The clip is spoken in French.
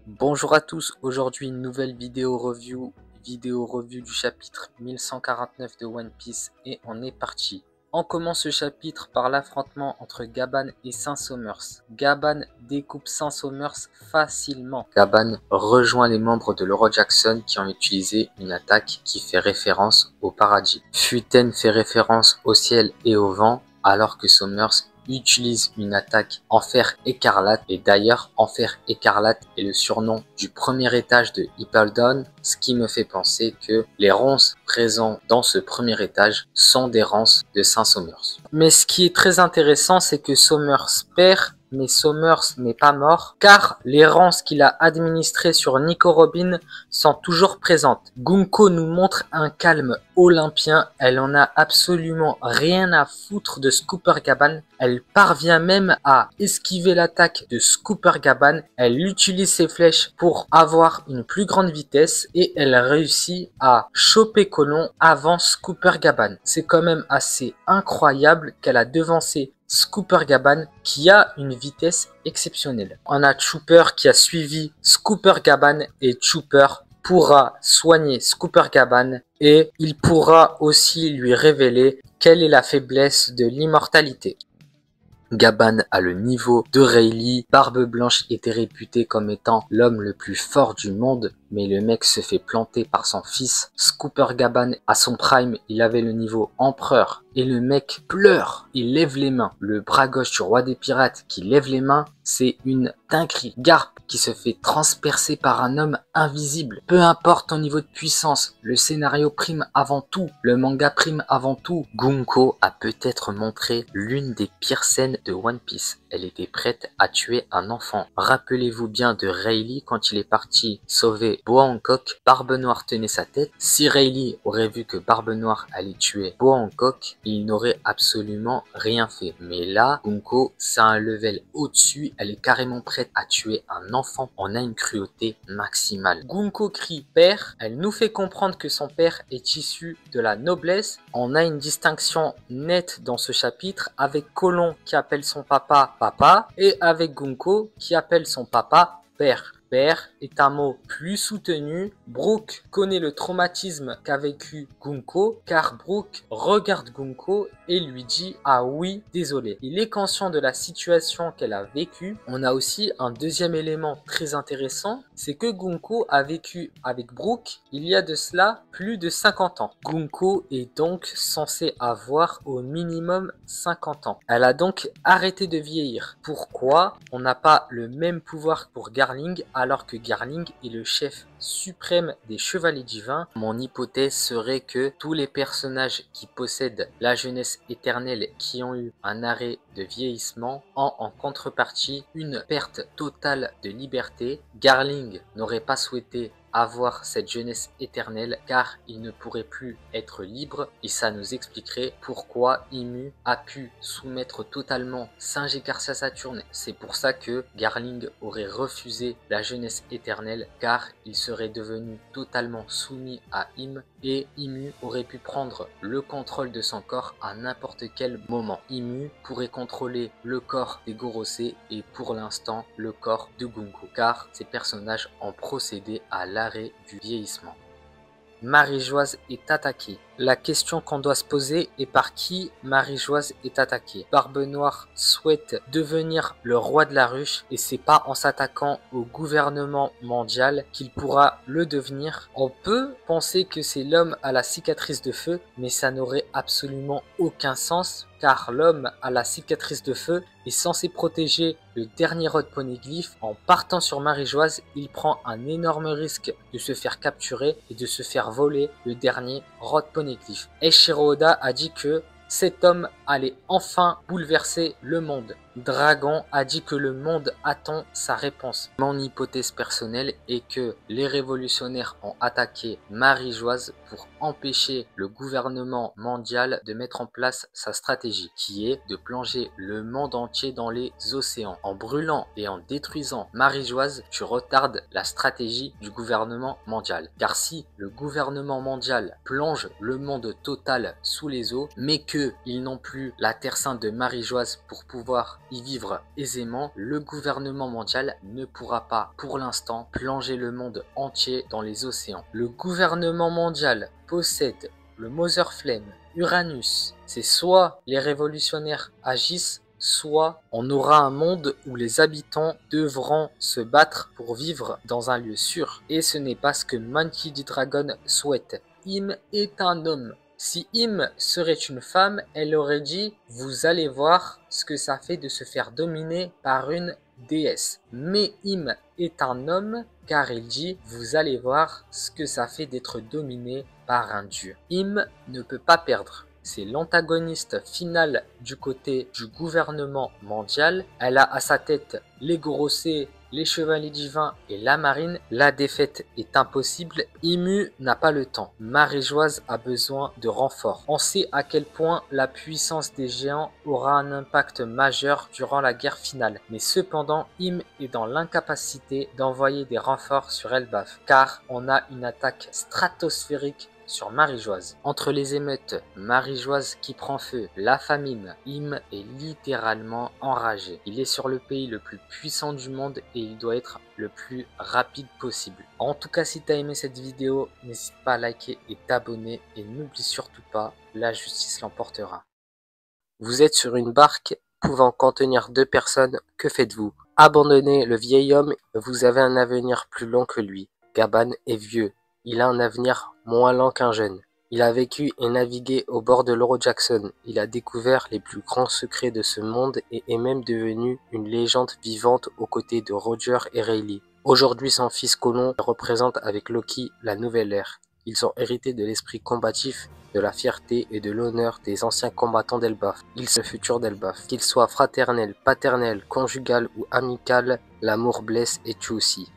Bonjour à tous, aujourd'hui une nouvelle vidéo review du chapitre 1149 de One Piece et on est parti. On commence ce chapitre par l'affrontement entre Gaban et Saint-Somers. Gaban découpe Saint-Somers facilement. Gaban rejoint les membres de l'Oro Jackson qui ont utilisé une attaque qui fait référence au paradis. Futen fait référence au ciel et au vent alors que Somers utilise une attaque en fer écarlate et d'ailleurs en fer écarlate est le surnom du premier étage de Hippledon, ce qui me fait penser que les ronces présents dans ce premier étage sont des ronces de Saint-Somers. Mais ce qui est très intéressant, c'est que Somers perd, mais Somers n'est pas mort, car les ronces qu'il a administrées sur Nico Robin sont toujours présentes. Gunko nous montre un calme olympien, elle en a absolument rien à foutre de Scooper Gaban, elle parvient même à esquiver l'attaque de Scooper Gaban, elle utilise ses flèches pour avoir une plus grande vitesse et elle réussit à choper Colon avant Scooper Gaban. C'est quand même assez incroyable qu'elle a devancé Scooper Gaban qui a une vitesse exceptionnelle. On a Chopper qui a suivi Scooper Gaban et Chopper pourra soigner Scooper Gaban et il pourra aussi lui révéler quelle est la faiblesse de l'immortalité. Gaban a le niveau de Rayleigh, Barbe Blanche était réputé comme étant l'homme le plus fort du monde, mais le mec se fait planter par son fils. Scooper Gaban, à son prime, il avait le niveau empereur, et le mec pleure, il lève les mains. Le bras gauche du roi des pirates qui lève les mains, c'est une dinguerie. Garp qui se fait transpercer par un homme invisible. Peu importe ton niveau de puissance, le scénario prime avant tout, le manga prime avant tout. Gunko a peut-être montré l'une des pires scènes de One Piece. Elle était prête à tuer un enfant. Rappelez-vous bien de Rayleigh quand il est parti sauver Boa Hancock. Barbe Noire tenait sa tête. Si Rayleigh aurait vu que Barbe Noire allait tuer Boa Hancock, il n'aurait absolument rien fait. Mais là, Gunko, c'est un level au-dessus. Elle est carrément prête à tuer un enfant. On a une cruauté maximale. Gunko crie père. Elle nous fait comprendre que son père est issu de la noblesse. On a une distinction nette dans ce chapitre avec Colon qui appelle son papa papa et avec Gunko qui appelle son papa père. Père est un mot plus soutenu. Brook connaît le traumatisme qu'a vécu Gunko car Brook regarde Gunko et lui dit « Ah oui, désolé ». Il est conscient de la situation qu'elle a vécue. On a aussi un deuxième élément très intéressant, c'est que Gunko a vécu avec Brook il y a de cela plus de 50 ans. Gunko est donc censée avoir au minimum 50 ans. Elle a donc arrêté de vieillir. Pourquoi on n'a pas le même pouvoir pour Garling alors que Garling est le chef suprême des chevaliers divins? Mon hypothèse serait que tous les personnages qui possèdent la jeunesse éternelle qui ont eu un arrêt de vieillissement ont en contrepartie une perte totale de liberté. Garling n'aurait pas souhaité avoir cette jeunesse éternelle car il ne pourrait plus être libre et ça nous expliquerait pourquoi Imu a pu soumettre totalement Singe Garcia Saturne. C'est pour ça que Garling aurait refusé la jeunesse éternelle car il serait devenu totalement soumis à Im et Imu aurait pu prendre le contrôle de son corps à n'importe quel moment. Imu pourrait contrôler le corps des Gorosei et pour l'instant le corps de Gunko car ces personnages ont procédé à l'arrêt du vieillissement. Marie-Joise est attaquée. La question qu'on doit se poser est par qui Marie-Joise est attaquée. Barbe Noire souhaite devenir le roi de la ruche et c'est pas en s'attaquant au gouvernement mondial qu'il pourra le devenir. On peut penser que c'est l'homme à la cicatrice de feu, mais ça n'aurait absolument aucun sens car l'homme à la cicatrice de feu est censé protéger le dernier Rod Poneglyph. En partant sur Marie-Joise, il prend un énorme risque de se faire capturer et de se faire voler le dernier Rod Poneglyph. Eiichiro Oda a dit que cet homme allait enfin bouleverser le monde. Dragon a dit que le monde attend sa réponse. Mon hypothèse personnelle est que les révolutionnaires ont attaqué Marie-Joise pour empêcher le gouvernement mondial de mettre en place sa stratégie, qui est de plonger le monde entier dans les océans. En brûlant et en détruisant Marie-Joise, tu retardes la stratégie du gouvernement mondial. Car si le gouvernement mondial plonge le monde total sous les eaux, mais qu'ils n'ont plus voulu la Terre Sainte de Marie-Joise pour pouvoir y vivre aisément, le gouvernement mondial ne pourra pas, pour l'instant, plonger le monde entier dans les océans. Le gouvernement mondial possède le Mother Flame, Uranus. C'est soit les révolutionnaires agissent, soit on aura un monde où les habitants devront se battre pour vivre dans un lieu sûr. Et ce n'est pas ce que Monkey D. Dragon souhaite. Im est un homme. Si Im serait une femme, elle aurait dit « Vous allez voir ce que ça fait de se faire dominer par une déesse ». Mais Im est un homme car il dit « Vous allez voir ce que ça fait d'être dominé par un dieu ». Im ne peut pas perdre. C'est l'antagoniste final du côté du gouvernement mondial. Elle a à sa tête les Gorossés, les Chevaliers Divins et la Marine. La défaite est impossible. Imu n'a pas le temps. Marie-Joise a besoin de renforts. On sait à quel point la puissance des géants aura un impact majeur durant la guerre finale. Mais cependant, Im est dans l'incapacité d'envoyer des renforts sur Elbaf, car on a une attaque stratosphérique sur Marie-Joise. Entre les émeutes, Marie-Joise qui prend feu, la famine, Im est littéralement enragé. Il est sur le pays le plus puissant du monde et il doit être le plus rapide possible. En tout cas, si tu as aimé cette vidéo, n'hésite pas à liker et t'abonner et n'oublie surtout pas, la justice l'emportera. Vous êtes sur une barque pouvant contenir 2 personnes, que faites-vous? Abandonnez le vieil homme, vous avez un avenir plus long que lui. Gaban est vieux. Il a un avenir moins lent qu'un jeune. Il a vécu et navigué au bord de l'Euro Jackson. Il a découvert les plus grands secrets de ce monde et est même devenu une légende vivante aux côtés de Roger et Rayleigh. Aujourd'hui, son fils Colon représente avec Loki la nouvelle ère. Ils ont hérité de l'esprit combatif, de la fierté et de l'honneur des anciens combattants d'Elbaf. Ils sont le futur d'Elbaf. Qu'il soit fraternel, paternel, conjugal ou amical, l'amour blesse et tue aussi.